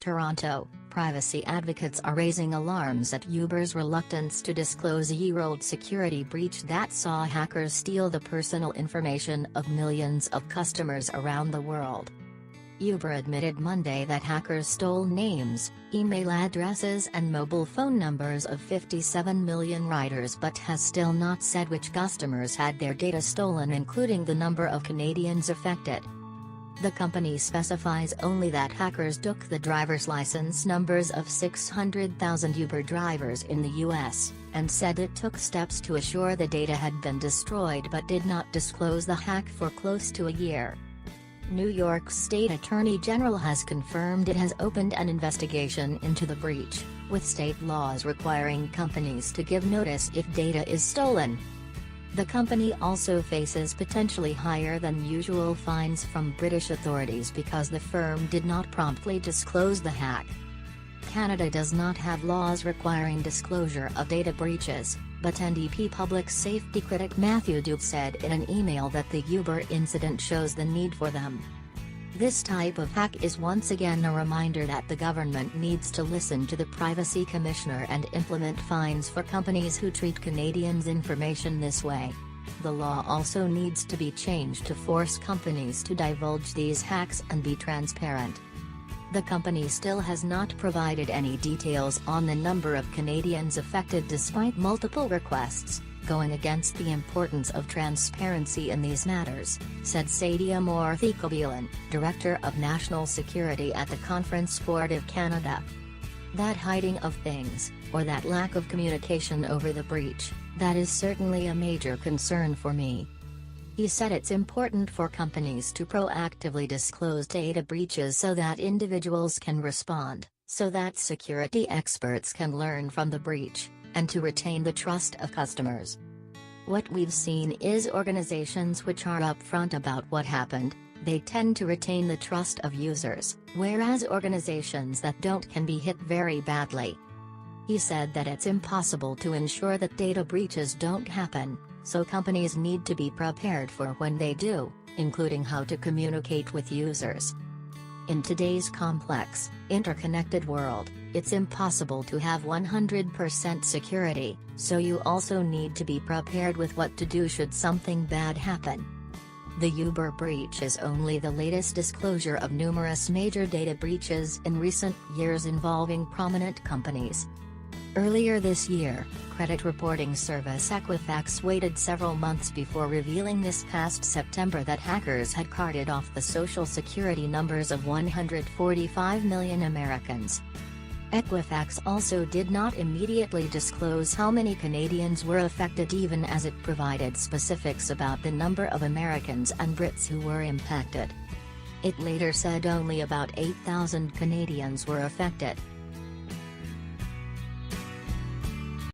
Toronto, privacy advocates are raising alarms at Uber's reluctance to disclose a year-old security breach that saw hackers steal the personal information of millions of customers around the world. Uber admitted Monday that hackers stole names, email addresses and mobile phone numbers of 57 million riders but has still not said which customers had their data stolen, including the number of Canadians affected. The company specifies only that hackers took the driver's license numbers of 600,000 Uber drivers in the US, and said it took steps to assure the data had been destroyed but did not disclose the hack for close to a year. New York State Attorney General has confirmed it has opened an investigation into the breach, with state laws requiring companies to give notice if data is stolen. The company also faces potentially higher than usual fines from British authorities because the firm did not promptly disclose the hack. Canada does not have laws requiring disclosure of data breaches, but NDP public safety critic Matthew Duke said in an email that the Uber incident shows the need for them. This type of hack is once again a reminder that the government needs to listen to the Privacy Commissioner and implement fines for companies who treat Canadians' information this way. The law also needs to be changed to force companies to divulge these hacks and be transparent. The company still has not provided any details on the number of Canadians affected despite multiple requests, going against the importance of transparency in these matters, said Sadia Morthy-Kobilan, Director of National Security at the Conference Board of Canada. That hiding of things, or that lack of communication over the breach, that is certainly a major concern for me. He said it's important for companies to proactively disclose data breaches so that individuals can respond, so that security experts can learn from the breach, and to retain the trust of customers. What we've seen is organizations which are upfront about what happened, they tend to retain the trust of users, whereas organizations that don't can be hit very badly. He said that it's impossible to ensure that data breaches don't happen, so companies need to be prepared for when they do, including how to communicate with users. In today's complex, interconnected world, it's impossible to have 100% security, so you also need to be prepared with what to do should something bad happen. The Uber breach is only the latest disclosure of numerous major data breaches in recent years involving prominent companies. Earlier this year, credit reporting service Equifax waited several months before revealing this past September that hackers had carted off the social security numbers of 145 million Americans. Equifax also did not immediately disclose how many Canadians were affected, even as it provided specifics about the number of Americans and Brits who were impacted. It later said only about 8,000 Canadians were affected.